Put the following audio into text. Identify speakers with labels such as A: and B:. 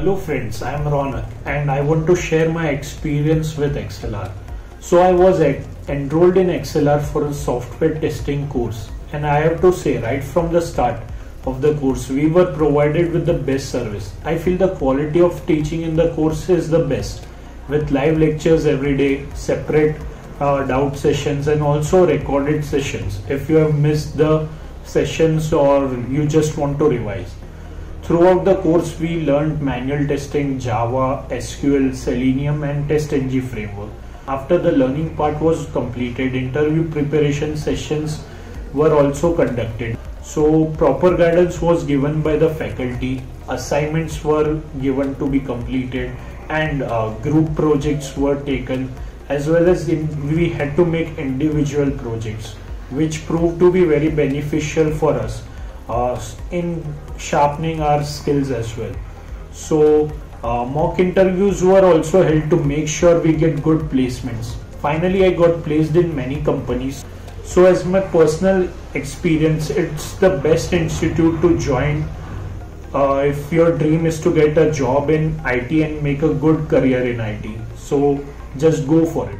A: Hello friends, I am Ronak and I want to share my experience with ExcelR. So I was enrolled in ExcelR for a software testing course, and I have to say right from the start of the course we were provided with the best service. I feel the quality of teaching in the course is the best, with live lectures every day, separate doubt sessions and also recorded sessions if you have missed the sessions or you just want to revise. Throughout the course, we learned manual testing, Java, SQL, Selenium and TestNG framework. After the learning part was completed, interview preparation sessions were also conducted. So proper guidance was given by the faculty, assignments were given to be completed and group projects were taken, as well as we had to make individual projects, which proved to be very beneficial for us in sharpening our skills as well. So mock interviews were also held to make sure we get good placements. Finally, I got placed in many companies. So as my personal experience, it's the best institute to join if your dream is to get a job in IT and make a good career in IT. So just go for it.